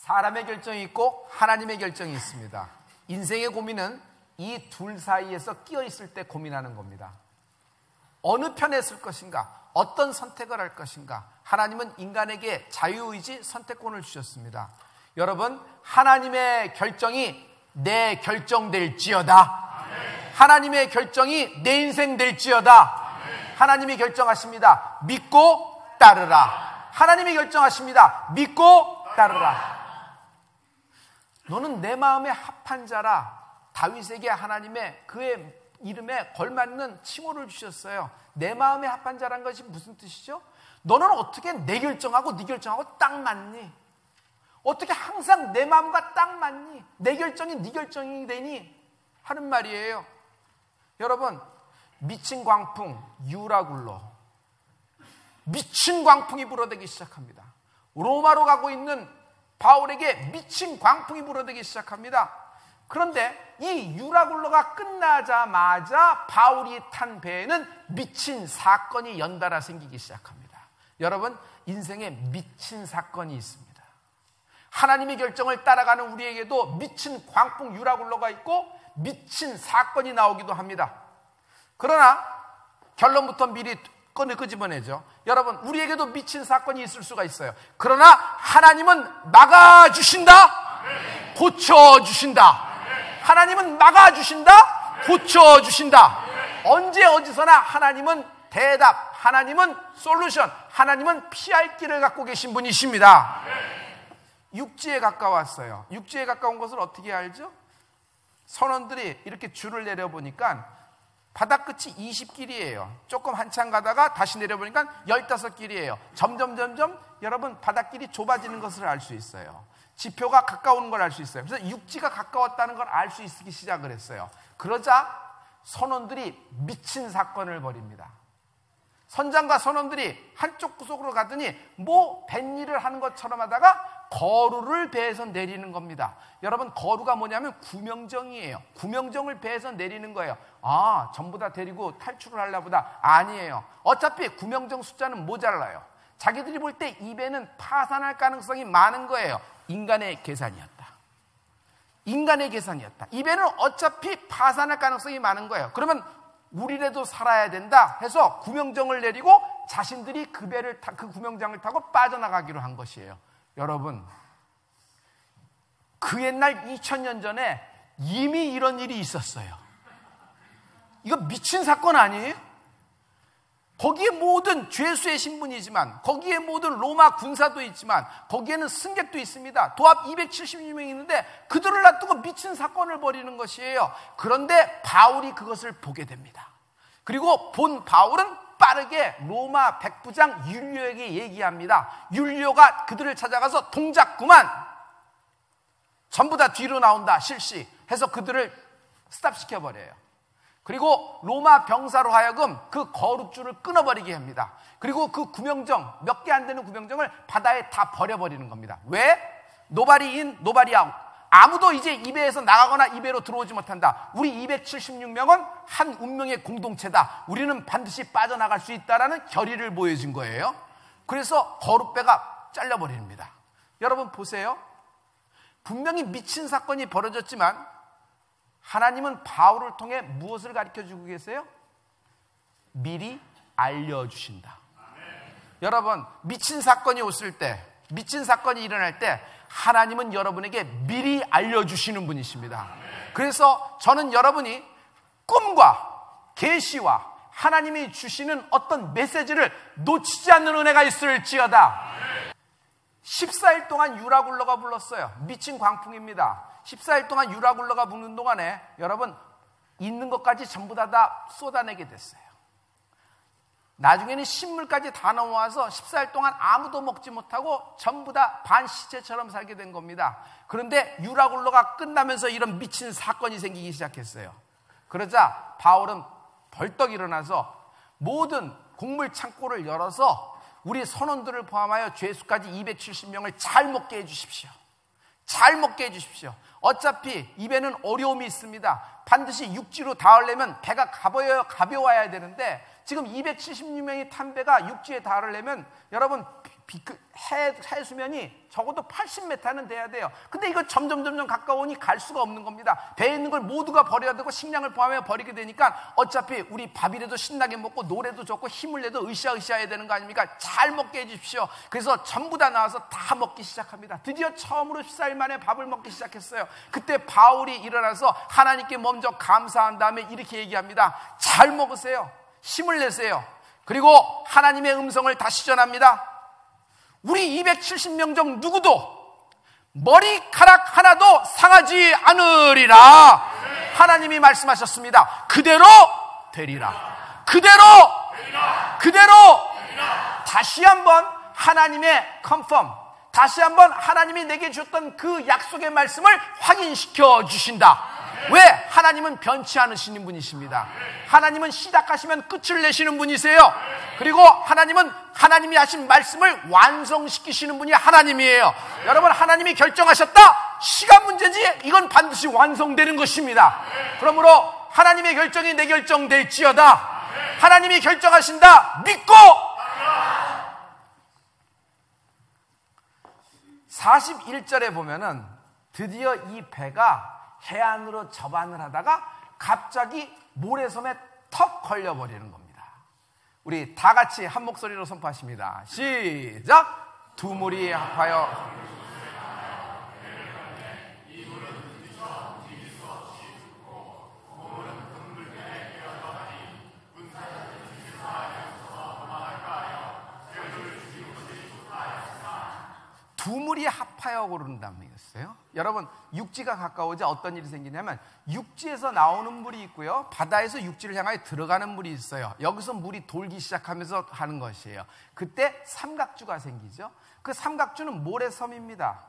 사람의 결정이 있고 하나님의 결정이 있습니다. 인생의 고민은 이 둘 사이에서 끼어 있을 때 고민하는 겁니다. 어느 편에 쓸 것인가? 어떤 선택을 할 것인가? 하나님은 인간에게 자유의지 선택권을 주셨습니다. 여러분, 하나님의 결정이 내 결정 될지어다. 하나님의 결정이 내 인생 될지어다. 하나님이 결정하십니다. 믿고 따르라. 하나님이 결정하십니다. 믿고 따르라. 너는 내 마음에 합한 자라. 다윗에게 하나님의 그의 이름에 걸맞는 칭호를 주셨어요. 내 마음에 합한 자란 것이 무슨 뜻이죠? 너는 어떻게 내 결정하고 네 결정하고 딱 맞니? 어떻게 항상 내 마음과 딱 맞니? 내 결정이 네 결정이 되니? 하는 말이에요. 여러분, 미친 광풍 유라굴로 미친 광풍이 불어대기 시작합니다. 로마로 가고 있는 바울에게 미친 광풍이 불어대기 시작합니다. 그런데 이 유라굴로가 끝나자마자 바울이 탄 배에는 미친 사건이 연달아 생기기 시작합니다. 여러분, 인생에 미친 사건이 있습니다. 하나님의 결정을 따라가는 우리에게도 미친 광풍 유라굴로가 있고 미친 사건이 나오기도 합니다. 그러나 결론부터 미리 끄집어내죠. 여러분, 우리에게도 미친 사건이 있을 수가 있어요. 그러나 하나님은 막아주신다, 고쳐주신다. 하나님은 막아주신다, 고쳐주신다. 언제 어디서나 하나님은 대답, 하나님은 솔루션, 하나님은 피할 길을 갖고 계신 분이십니다. 육지에 가까웠어요. 육지에 가까운 것을 어떻게 알죠? 선원들이 이렇게 줄을 내려보니까 바닥끝이 20길이에요. 조금 한참 가다가 다시 내려보니까 15길이에요. 점점 여러분 바닥길이 좁아지는 것을 알 수 있어요. 지표가 가까운 걸 알 수 있어요. 그래서 육지가 가까웠다는 걸 알 수 있기 시작을 했어요. 그러자 선원들이 미친 사건을 벌입니다. 선장과 선원들이 한쪽 구석으로 가더니 뭐 뱃일을 하는 것처럼 하다가 거루를 배에서 내리는 겁니다. 여러분, 거루가 뭐냐면 구명정이에요. 구명정을 배에서 내리는 거예요. 아, 전부 다 데리고 탈출을 하려나 보다. 아니에요. 어차피 구명정 숫자는 모자라요. 자기들이 볼 때 이 배는 파산할 가능성이 많은 거예요. 인간의 계산이었다. 인간의 계산이었다. 이 배는 어차피 파산할 가능성이 많은 거예요. 그러면 우리라도 살아야 된다 해서 구명정을 내리고 자신들이 그 배를 그 구명정을 타고 빠져나가기로 한 것이에요. 여러분, 그 옛날 2000년 전에 이미 이런 일이 있었어요. 이거 미친 사건 아니에요? 거기에 모든 죄수의 신분이지만, 거기에 모든 로마 군사도 있지만, 거기에는 승객도 있습니다. 도합 276명이 있는데 그들을 놔두고 미친 사건을 벌이는 것이에요. 그런데 바울이 그것을 보게 됩니다. 그리고 본 바울은 빠르게 로마 백부장 율리오에게 얘기합니다. 율리오가 그들을 찾아가서 동작 그만, 전부 다 뒤로 나온다, 실시 해서 그들을 스탑시켜버려요. 그리고 로마 병사로 하여금 그 거룩줄을 끊어버리게 합니다. 그리고 그 구명정, 몇 개 안 되는 구명정을 바다에 다 버려버리는 겁니다. 왜? 노바리 인, 노바리 아웃. 아무도 이제 이 배에서 나가거나 이 배로 들어오지 못한다. 우리 276명은 한 운명의 공동체다. 우리는 반드시 빠져나갈 수 있다라는 결의를 보여준 거예요. 그래서 거룩배가 잘려버립니다. 여러분 보세요. 분명히 미친 사건이 벌어졌지만 하나님은 바울을 통해 무엇을 가르쳐주고 계세요? 미리 알려주신다. 여러분, 미친 사건이 왔을 때, 미친 사건이 일어날 때 하나님은 여러분에게 미리 알려주시는 분이십니다. 그래서 저는 여러분이 꿈과 계시와 하나님이 주시는 어떤 메시지를 놓치지 않는 은혜가 있을지어다. 14일 동안 유라굴로가 불렀어요. 미친 광풍입니다. 14일 동안 유라굴로가 부는 동안에 여러분 있는 것까지 전부 다 쏟아내게 됐어요. 나중에는 식물까지 다 넘어와서 14일 동안 아무도 먹지 못하고 전부 다 반시체처럼 살게 된 겁니다. 그런데 유라굴로가 끝나면서 이런 미친 사건이 생기기 시작했어요. 그러자 바울은 벌떡 일어나서 모든 곡물 창고를 열어서 우리 선원들을 포함하여 죄수까지 270명을 잘 먹게 해주십시오. 잘 먹게 해주십시오. 어차피 입에는 어려움이 있습니다. 반드시 육지로 닿으려면 배가 가벼워야 되는데 지금 276명이 탄 배가 육지에 닿으려면 여러분 해수면이 적어도 80m는 돼야 돼요. 근데 이거 점점 가까우니 갈 수가 없는 겁니다. 배에 있는 걸 모두가 버려야 되고 식량을 포함해 버리게 되니까 어차피 우리 밥이라도 신나게 먹고 노래도 좋고 힘을 내도 으쌰으쌰해야 되는 거 아닙니까? 잘 먹게 해주십시오. 그래서 전부 다 나와서 다 먹기 시작합니다. 드디어 처음으로 14일 만에 밥을 먹기 시작했어요. 그때 바울이 일어나서 하나님께 먼저 감사한 다음에 이렇게 얘기합니다. 잘 먹으세요. 힘을 내세요. 그리고 하나님의 음성을 다시 전합니다. 우리 270명 중 누구도 머리카락 하나도 상하지 않으리라. 하나님이 말씀하셨습니다. 그대로 되리라. 그대로 다시 한번 하나님의 컨펌, 다시 한번 하나님이 내게 주셨던 그 약속의 말씀을 확인시켜 주신다. 왜? 하나님은 변치 않으시는 분이십니다. 하나님은 시작하시면 끝을 내시는 분이세요. 그리고 하나님은 하나님이 하신 말씀을 완성시키시는 분이 하나님이에요. 여러분, 하나님이 결정하셨다? 시간 문제지 이건 반드시 완성되는 것입니다. 그러므로 하나님의 결정이 내 결정 될지어다. 하나님이 결정하신다 믿고 41절에 보면은 드디어 이 배가 해안으로 접안을 하다가 갑자기 모래섬에 턱 걸려버리는 겁니다. 우리 다 같이 한 목소리로 선포하십니다. 시작! 두 물이 합하여 두 물이 합하여 오른다는 얘기였어요. 여러분, 육지가 가까워져 어떤 일이 생기냐면 육지에서 나오는 물이 있고요, 바다에서 육지를 향하여 들어가는 물이 있어요. 여기서 물이 돌기 시작하면서 하는 것이에요. 그때 삼각주가 생기죠. 그 삼각주는 모래섬입니다.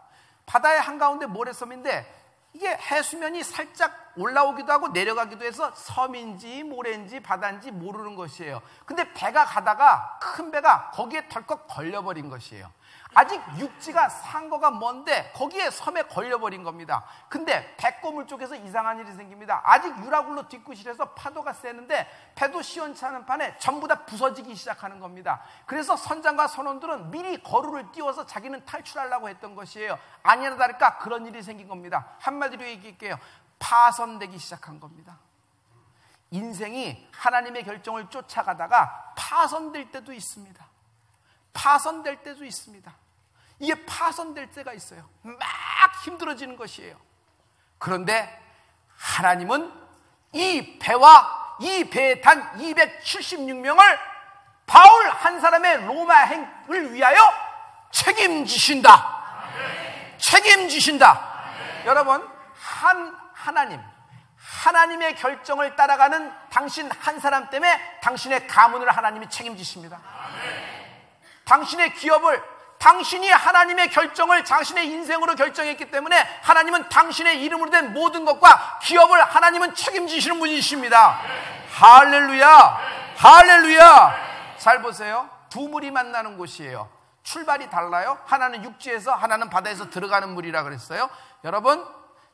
바다의 한가운데 모래섬인데 이게 해수면이 살짝 올라오기도 하고 내려가기도 해서 섬인지 모래인지 바다인지 모르는 것이에요. 근데 배가 가다가 큰 배가 거기에 덜컥 걸려버린 것이에요. 아직 육지가 상거가 먼데 거기에 섬에 걸려버린 겁니다. 근데 배꼽물 쪽에서 이상한 일이 생깁니다. 아직 유라굴로 뒷구실에서 파도가 세는데 배도 시원치 않은 판에 전부 다 부서지기 시작하는 겁니다. 그래서 선장과 선원들은 미리 거루를 띄워서 자기는 탈출하려고 했던 것이에요. 아니나 다를까 그런 일이 생긴 겁니다. 한마디로 얘기할게요. 파손되기 시작한 겁니다. 인생이 하나님의 결정을 쫓아가다가 파손될 때도 있습니다. 파손될 때도 있습니다. 이게 파손될 때가 있어요. 막 힘들어지는 것이에요. 그런데 하나님은 이 배와 이 배에 탄 276명을 바울 한 사람의 로마행을 위하여 책임지신다. 책임지신다. 여러분, 하나님의 결정을 따라가는 당신 한 사람 때문에 당신의 가문을 하나님이 책임지십니다. 당신의 기업을, 당신이 하나님의 결정을 당신의 인생으로 결정했기 때문에 하나님은 당신의 이름으로 된 모든 것과 기업을 하나님은 책임지시는 분이십니다. 할렐루야, 할렐루야. 잘 보세요. 두 물이 만나는 곳이에요. 출발이 달라요. 하나는 육지에서, 하나는 바다에서 들어가는 물이라 그랬어요. 여러분,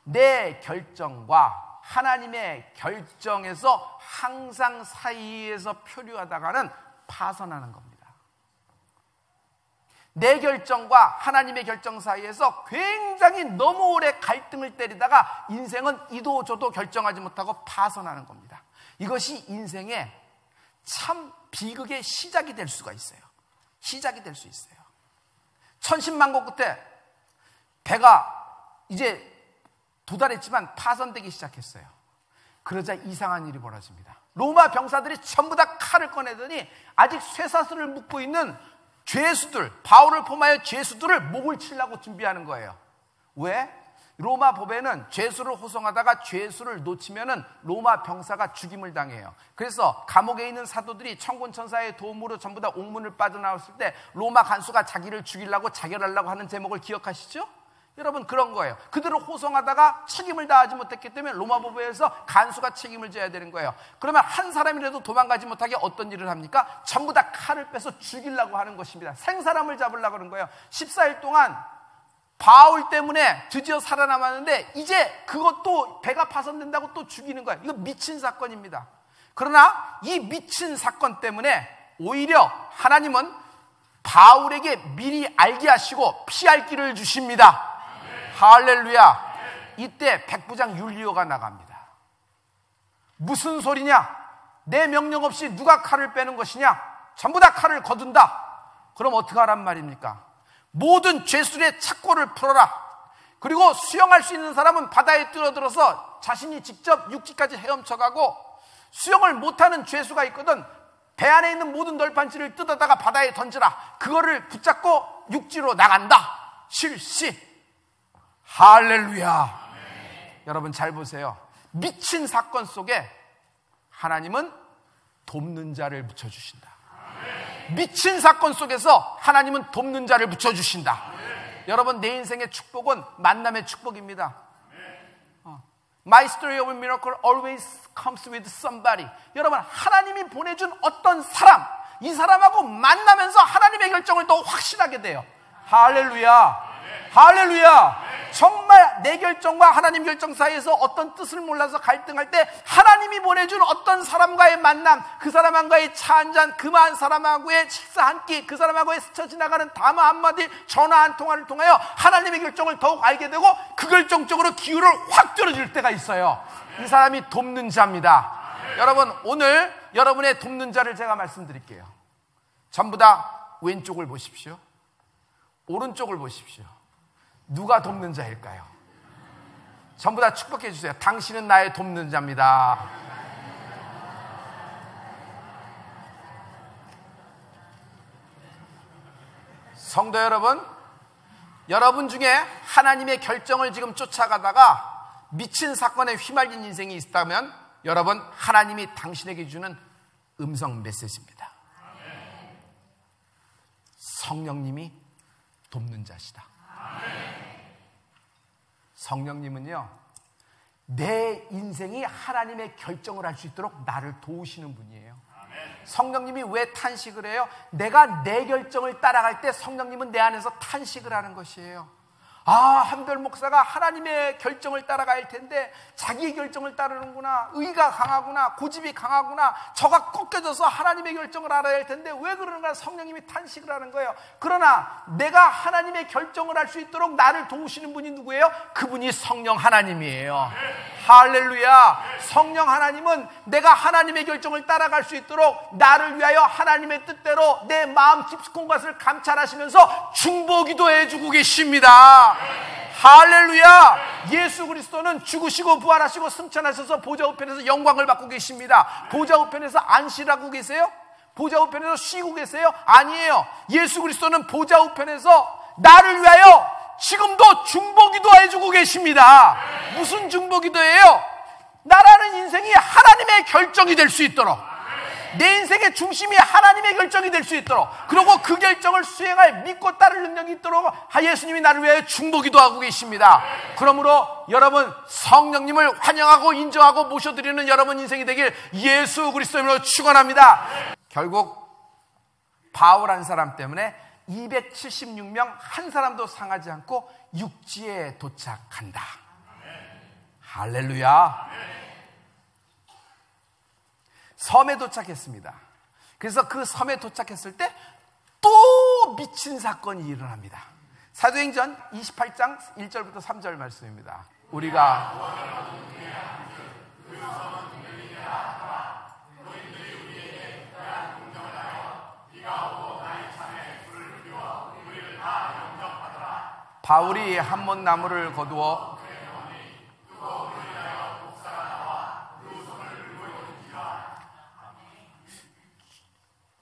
내 결정과 하나님의 결정에서 항상 사이에서 표류하다가는 파선하는 겁니다. 내 결정과 하나님의 결정 사이에서 굉장히 너무 오래 갈등을 때리다가 인생은 이도 저도 결정하지 못하고 파선하는 겁니다. 이것이 인생의 참 비극의 시작이 될 수가 있어요. 시작이 될 수 있어요. 천신만고 끝에 배가 이제 도달했지만 파손되기 시작했어요. 그러자 이상한 일이 벌어집니다. 로마 병사들이 전부 다 칼을 꺼내더니 아직 쇠사슬을 묶고 있는 죄수들, 바울을 포함하여 죄수들을 목을 치려고 준비하는 거예요. 왜? 로마 법에는 죄수를 호송하다가 죄수를 놓치면은 로마 병사가 죽임을 당해요. 그래서 감옥에 있는 사도들이 천군천사의 도움으로 전부 다 옥문을 빠져나왔을 때 로마 간수가 자기를 죽이려고 자결하려고 하는 제목을 기억하시죠? 여러분, 그런 거예요. 그들을 호송하다가 책임을 다하지 못했기 때문에 로마 법에서 간수가 책임을 져야 되는 거예요. 그러면 한 사람이라도 도망가지 못하게 어떤 일을 합니까? 전부 다 칼을 빼서 죽이려고 하는 것입니다. 생사람을 잡으려고 하는 거예요. 14일 동안 바울 때문에 드디어 살아남았는데 이제 그것도 배가 파손된다고 또 죽이는 거예요. 이거 미친 사건입니다. 그러나 이 미친 사건 때문에 오히려 하나님은 바울에게 미리 알게 하시고 피할 길을 주십니다. 할렐루야. 이때 백부장 율리오가 나갑니다. 무슨 소리냐? 내 명령 없이 누가 칼을 빼는 것이냐? 전부 다 칼을 거둔다. 그럼 어떻게 하란 말입니까? 모든 죄수의 착고를 풀어라. 그리고 수영할 수 있는 사람은 바다에 뛰어들어서 자신이 직접 육지까지 헤엄쳐가고, 수영을 못하는 죄수가 있거든 배 안에 있는 모든 널판지를 뜯어다가 바다에 던지라. 그거를 붙잡고 육지로 나간다. 실시. 할렐루야. 여러분 잘 보세요. 미친 사건 속에 하나님은 돕는 자를 붙여주신다. 미친 사건 속에서 하나님은 돕는 자를 붙여주신다. 여러분, 내 인생의 축복은 만남의 축복입니다. My story of a miracle always comes with somebody. 여러분, 하나님이 보내준 어떤 사람, 이 사람하고 만나면서 하나님의 결정을 더 확신하게 돼요. 할렐루야. 할렐루야. 정말 내 결정과 하나님 결정 사이에서 어떤 뜻을 몰라서 갈등할 때 하나님이 보내준 어떤 사람과의 만남, 그 사람과의 차 한잔, 그 많은 사람하고의 식사 한 끼, 그 사람하고의 스쳐 지나가는 담화 한마디, 전화 한 통화를 통하여 하나님의 결정을 더욱 알게 되고 그 결정적으로 기울을 확 들어줄 때가 있어요. 이 사람이 돕는 자입니다. 여러분, 오늘 여러분의 돕는 자를 제가 말씀드릴게요. 전부 다 왼쪽을 보십시오. 오른쪽을 보십시오. 누가 돕는 자일까요? 전부 다 축복해 주세요. 당신은 나의 돕는 자입니다. 성도 여러분, 여러분 중에 하나님의 결정을 지금 쫓아가다가 미친 사건에 휘말린 인생이 있다면 여러분, 하나님이 당신에게 주는 음성 메시지입니다. 성령님이 돕는 자시다. 성령님은요, 내 인생이 하나님의 결정을 할 수 있도록 나를 도우시는 분이에요. 성령님이 왜 탄식을 해요? 내가 내 결정을 따라갈 때 성령님은 내 안에서 탄식을 하는 것이에요. 아, 한별 목사가 하나님의 결정을 따라갈 텐데 자기의 결정을 따르는구나, 의가 강하구나, 고집이 강하구나, 저가 꺾여져서 하나님의 결정을 알아야 할 텐데 왜 그러는가? 성령님이 탄식을 하는 거예요. 그러나 내가 하나님의 결정을 할 수 있도록 나를 도우시는 분이 누구예요? 그분이 성령 하나님이에요. 할렐루야. 성령 하나님은 내가 하나님의 결정을 따라갈 수 있도록 나를 위하여 하나님의 뜻대로 내 마음 깊숙한 것을 감찰하시면서 중보기도 해주고 계십니다. 할렐루야. 예수 그리스도는 죽으시고 부활하시고 승천하셔서 보좌 우편에서 영광을 받고 계십니다. 보좌 우편에서 안식하고 계세요? 보좌 우편에서 쉬고 계세요? 아니에요. 예수 그리스도는 보좌 우편에서 나를 위하여 지금도 중보기도 해주고 계십니다. 무슨 중보기도예요? 나라는 인생이 하나님의 결정이 될 수 있도록, 내 인생의 중심이 하나님의 결정이 될 수 있도록, 그리고 그 결정을 수행할 믿고 따를 능력이 있도록 예수님이 나를 위하여 중보기도 하고 계십니다. 그러므로 여러분, 성령님을 환영하고 인정하고 모셔드리는 여러분 인생이 되길 예수 그리스도로 축원합니다. 결국 바울 한 사람 때문에 276명 한 사람도 상하지 않고 육지에 도착한다. 할렐루야. 섬에 도착했습니다. 그래서 그 섬에 도착했을 때 또 미친 사건이 일어납니다. 사도행전 28장 1절부터 3절 말씀입니다. 우리가 바울이 한몬 나무를 거두어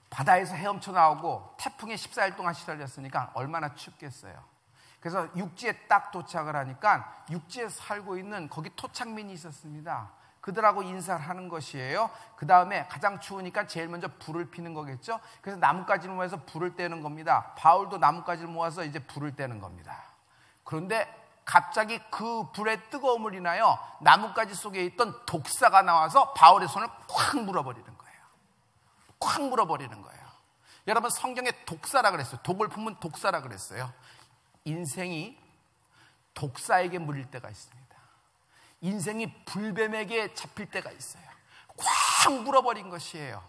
바다에서 헤엄쳐 나오고 태풍에 14일 동안 시달렸으니까 얼마나 춥겠어요. 그래서 육지에 딱 도착을 하니까 육지에 살고 있는 거기 토착민이 있었습니다. 그들하고 인사를 하는 것이에요. 그 다음에 가장 추우니까 제일 먼저 불을 피는 거겠죠. 그래서 나뭇가지를 모아서 불을 떼는 겁니다. 바울도 나뭇가지를 모아서 이제 불을 떼는 겁니다. 그런데 갑자기 그 불의 뜨거움을 인하여 나뭇가지 속에 있던 독사가 나와서 바울의 손을 콱 물어버리는 거예요. 콱 물어버리는 거예요. 여러분, 성경에 독사라 그랬어요. 독을 품은 독사라 그랬어요. 인생이 독사에게 물릴 때가 있습니다. 인생이 불뱀에게 잡힐 때가 있어요. 확 물어버린 것이에요.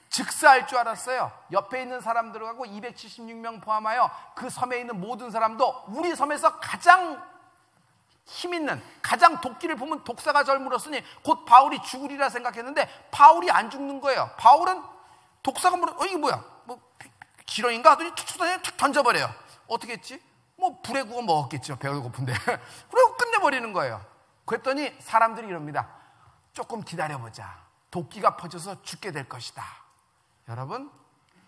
즉사할 줄 알았어요. 옆에 있는 사람들하고 276명 포함하여 그 섬에 있는 모든 사람도 우리 섬에서 가장 힘있는, 가장 도끼를 보면 독사가 절 물었으니 곧 바울이 죽으리라 생각했는데 바울이 안 죽는 거예요. 바울은 독사가 물어, 이게 뭐야? 뭐 기렁인가 하더니 툭툭 던져버려요. 어떻게 했지? 뭐 불에 구워 먹었겠죠. 배가 고픈데. 그리고 끝내버리는 거예요. 그랬더니 사람들이 이럽니다. 조금 기다려보자. 도끼가 퍼져서 죽게 될 것이다. 여러분,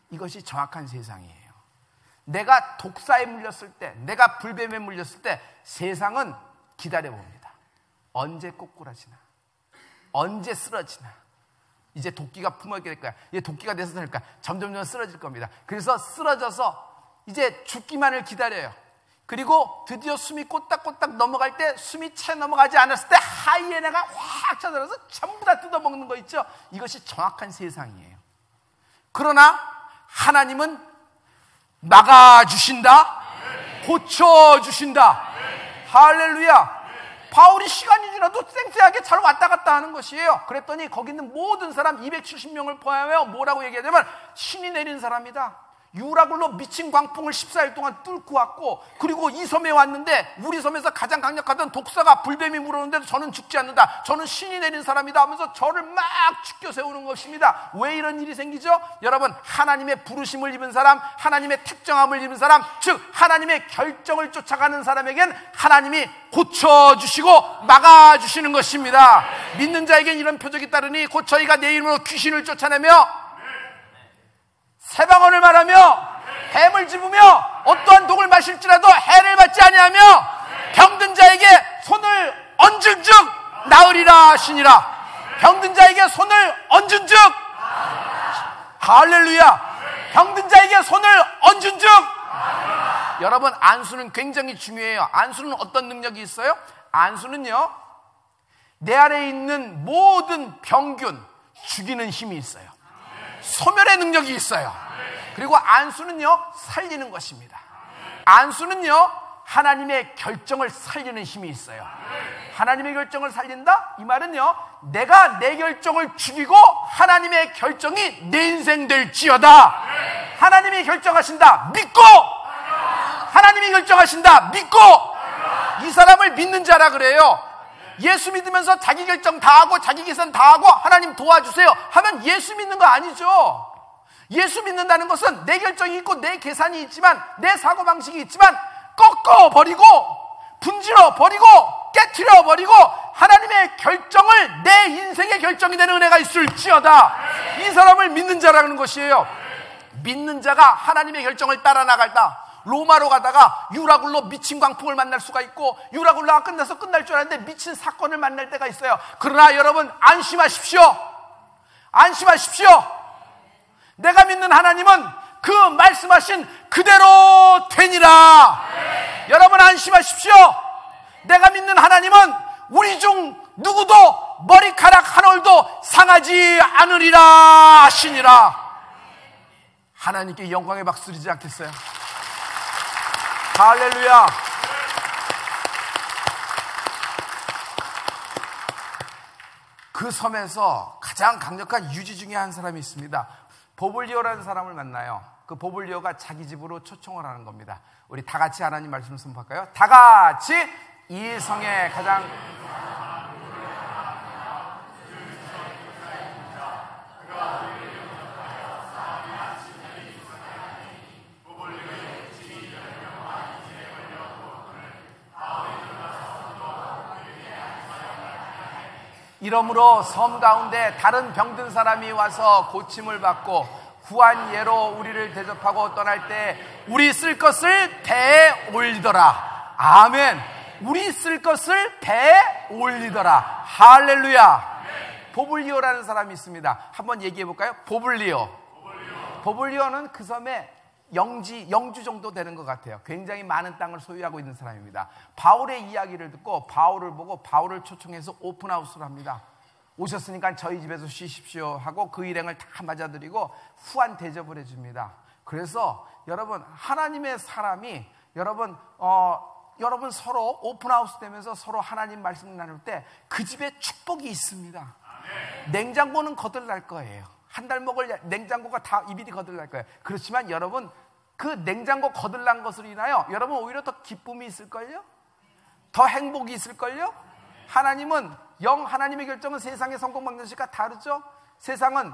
이것이 정확한 세상이에요. 내가 독사에 물렸을 때, 내가 불뱀에 물렸을 때 세상은 기다려봅니다. 언제 꼬꾸라지나, 언제 쓰러지나. 이제 도끼가 품어지게 될 거야. 이제 도끼가 돼서 그러니까 점점 쓰러질 겁니다. 그래서 쓰러져서 이제 죽기만을 기다려요. 그리고 드디어 숨이 꼬딱꼬딱 넘어갈 때, 숨이 채 넘어가지 않았을 때 하이에나가 확 쳐들어서 전부 다 뜯어먹는 거 있죠. 이것이 정확한 세상이에요. 그러나 하나님은 막아주신다, 고쳐주신다. 할렐루야. 바울이 시간이 지나도 쌩쌩하게 잘 왔다 갔다 하는 것이에요. 그랬더니 거기 있는 모든 사람 270명을 포함하여 뭐라고 얘기하냐면 신이 내린 사람이다. 유라굴로 미친 광풍을 14일 동안 뚫고 왔고, 그리고 이 섬에 왔는데 우리 섬에서 가장 강력하던 독사가 불뱀이 물었는데도 저는 죽지 않는다. 저는 신이 내린 사람이다 하면서 저를 막 죽여 세우는 것입니다. 왜 이런 일이 생기죠? 여러분, 하나님의 부르심을 입은 사람, 하나님의 특정함을 입은 사람, 즉 하나님의 결정을 쫓아가는 사람에겐 하나님이 고쳐주시고 막아주시는 것입니다. 믿는 자에겐 이런 표적이 따르니 곧 저희가 내 이름으로 귀신을 쫓아내며 새방언을 말하며 뱀을 집으며 어떠한 독을 마실지라도 해를 받지 아니하며 병든 자에게 손을 얹은즉 나으리라 하시니라. 병든 자에게 손을 얹은즉, 할렐루야. 병든 자에게 손을 얹은즉. 여러분, 안수는 굉장히 중요해요. 안수는 어떤 능력이 있어요? 안수는요, 내 안에 있는 모든 병균 죽이는 힘이 있어요. 소멸의 능력이 있어요. 그리고 안수는요, 살리는 것입니다. 안수는요, 하나님의 결정을 살리는 힘이 있어요. 하나님의 결정을 살린다? 이 말은요, 내가 내 결정을 죽이고 하나님의 결정이 내 인생 될지어다. 하나님이 결정하신다 믿고, 하나님이 결정하신다 믿고. 이 사람을 믿는 자라 그래요. 예수 믿으면서 자기 결정 다 하고 자기 계산 다 하고 하나님 도와주세요 하면 예수 믿는 거 아니죠. 예수 믿는다는 것은 내 결정이 있고 내 계산이 있지만, 내 사고방식이 있지만 꺾어버리고 분질러버리고 깨트려버리고 하나님의 결정을 내 인생의 결정이 되는 은혜가 있을지어다. 이 사람을 믿는 자라는 것이에요. 믿는 자가 하나님의 결정을 따라 나갈다. 로마로 가다가 유라굴로 미친 광풍을 만날 수가 있고, 유라굴로가 끝나서 끝날 줄 알았는데 미친 사건을 만날 때가 있어요. 그러나 여러분, 안심하십시오. 안심하십시오. 내가 믿는 하나님은 그 말씀하신 그대로 되니라. 여러분, 안심하십시오. 내가 믿는 하나님은 우리 중 누구도 머리카락 한 올도 상하지 않으리라 하시니라. 하나님께 영광의 박수 드리지 않겠어요? 할렐루야. 그 섬에서 가장 강력한 유지 중에 한 사람이 있습니다. 보블리오라는 사람을 만나요. 그 보블리오가 자기 집으로 초청을 하는 겁니다. 우리 다 같이 하나님 말씀 선포할까요? 다 같이 이 성의 가장 이러므로 섬 가운데 다른 병든 사람이 와서 고침을 받고 후한 예로 우리를 대접하고 떠날 때 우리 쓸 것을 배에 올리더라. 아멘. 우리 쓸 것을 배에 올리더라. 할렐루야. 보블리오라는 사람이 있습니다. 한번 얘기해 볼까요? 보블리오는 그 섬에 영주 정도 되는 것 같아요. 굉장히 많은 땅을 소유하고 있는 사람입니다. 바울의 이야기를 듣고 바울을 보고 바울을 초청해서 오픈하우스를 합니다. 오셨으니까 저희 집에서 쉬십시오 하고 그 일행을 다 맞아들이고 후한 대접을 해줍니다. 그래서 여러분, 하나님의 사람이 여러분 서로 오픈하우스 되면서 서로 하나님 말씀을 나눌 때 그 집에 축복이 있습니다. 냉장고는 거들날 거예요. 한 달 먹을 냉장고가 다 이비디 거들날 거예요. 그렇지만 여러분, 그 냉장고 거들난 것으로 인하여 여러분 오히려 더 기쁨이 있을걸요? 더 행복이 있을걸요? 하나님은 하나님의 결정은 세상의 성공 방정식과 다르죠? 세상은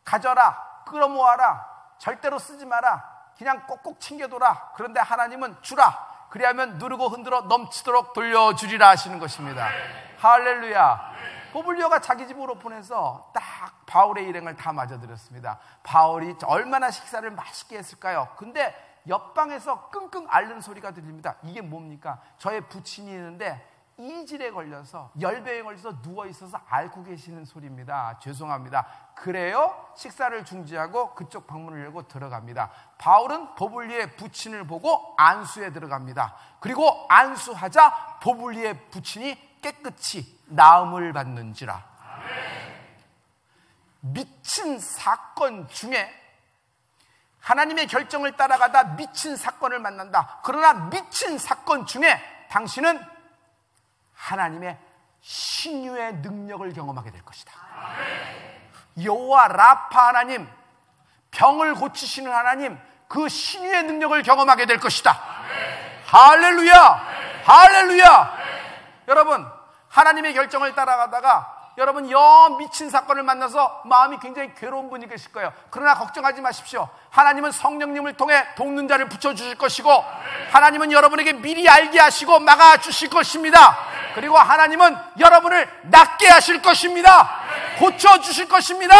가져라, 끌어모아라, 절대로 쓰지 마라, 그냥 꼭꼭 챙겨둬라. 그런데 하나님은 주라, 그리하면 누르고 흔들어 넘치도록 돌려주리라 하시는 것입니다. 할렐루야. 보블리오가 자기 집으로 보내서 딱 바울의 일행을 다 맞아들였습니다. 바울이 얼마나 식사를 맛있게 했을까요? 근데 옆방에서 끙끙 앓는 소리가 들립니다. 이게 뭡니까? 저의 부친이 있는데 이질에 걸려서, 열병에 걸려서 누워있어서 앓고 계시는 소리입니다. 죄송합니다. 그래요? 식사를 중지하고 그쪽 방문을 열고 들어갑니다. 바울은 보블리의 부친을 보고 안수에 들어갑니다. 그리고 안수하자 보블리의 부친이 깨끗이 나음을 받는지라. 미친 사건 중에 하나님의 결정을 따라가다 미친 사건을 만난다. 그러나 미친 사건 중에 당신은 하나님의 신유의 능력을 경험하게 될 것이다. 여호와 라파 하나님, 병을 고치시는 하나님, 그 신유의 능력을 경험하게 될 것이다. 할렐루야! 할렐루야! 여러분, 하나님의 결정을 따라가다가 여러분 미친 사건을 만나서 마음이 굉장히 괴로운 분이 계실 거예요. 그러나 걱정하지 마십시오. 하나님은 성령님을 통해 돕는 자를 붙여주실 것이고, 하나님은 여러분에게 미리 알게 하시고 막아주실 것입니다. 그리고 하나님은 여러분을 낫게 하실 것입니다. 고쳐주실 것입니다.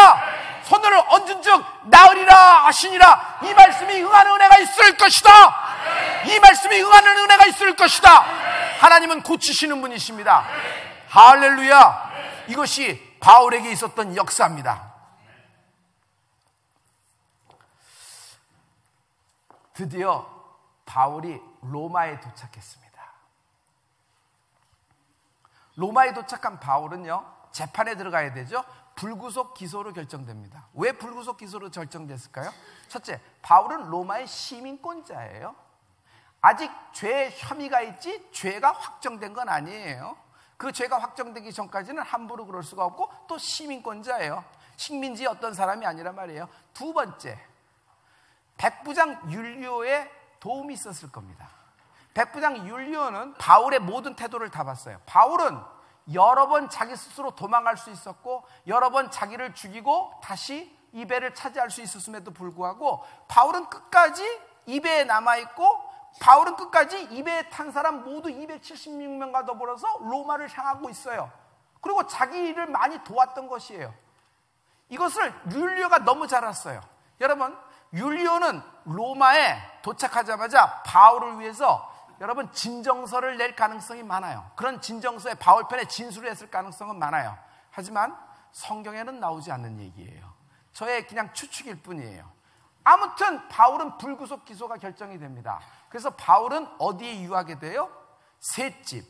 손을 얹은 즉 나으리라 하시니라. 이 말씀이 응하는 은혜가 있을 것이다. 이 말씀이 응하는 은혜가 있을 것이다. 하나님은 고치시는 분이십니다. 할렐루야. 이것이 바울에게 있었던 역사입니다. 드디어 바울이 로마에 도착했습니다. 로마에 도착한 바울은요, 재판에 들어가야 되죠. 불구속 기소로 결정됩니다. 왜 불구속 기소로 결정됐을까요? 첫째, 바울은 로마의 시민권자예요. 아직 죄 혐의가 있지 죄가 확정된 건 아니에요. 그 죄가 확정되기 전까지는 함부로 그럴 수가 없고 또 시민권자예요. 식민지의 어떤 사람이 아니란 말이에요. 두 번째, 백부장 율리오의 도움이 있었을 겁니다. 백부장 율리오는 바울의 모든 태도를 다 봤어요. 바울은 여러 번 자기 스스로 도망갈 수 있었고 여러 번 자기를 죽이고 다시 이베를 차지할 수 있었음에도 불구하고 바울은 끝까지 이베에 남아있고, 바울은 끝까지 이베에 탄 사람 모두 276명과 더불어서 로마를 향하고 있어요. 그리고 자기 일을 많이 도왔던 것이에요. 이것을 율리오가 너무 잘 알았어요. 여러분, 율리오는 로마에 도착하자마자 바울을 위해서 여러분 진정서를 낼 가능성이 많아요. 그런 진정서에 바울 편에 진술을 했을 가능성은 많아요. 하지만 성경에는 나오지 않는 얘기예요. 저의 그냥 추측일 뿐이에요. 아무튼 바울은 불구속 기소가 결정이 됩니다. 그래서 바울은 어디에 유하게 돼요? 세 집.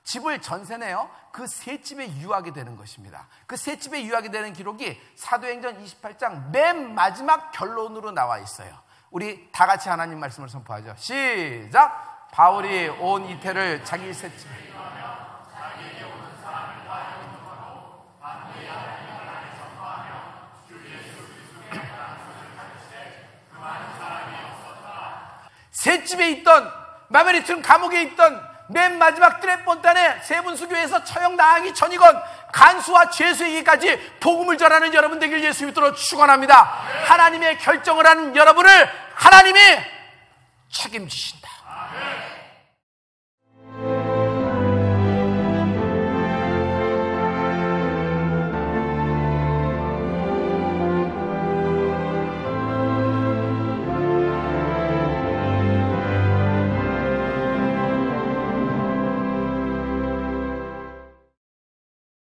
집을 전세내요. 그 세 집에 유하게 되는 것입니다. 그 세 집에 유하게 되는 기록이 사도행전 28장 맨 마지막 결론으로 나와 있어요. 우리 다 같이 하나님 말씀을 선포하죠. 시작! 바울이 온 이태를 자기 세 집에 새 집에 있던, 마메리튼 감옥에 있던, 맨 마지막 트레폰탄의 세분수교에서 처형당하기 전이건 간수와 죄수에게까지 복음을 전하는 여러분 되길 예수 믿도록 축원합니다. 하나님의 결정을 하는 여러분을 하나님이 책임지신다.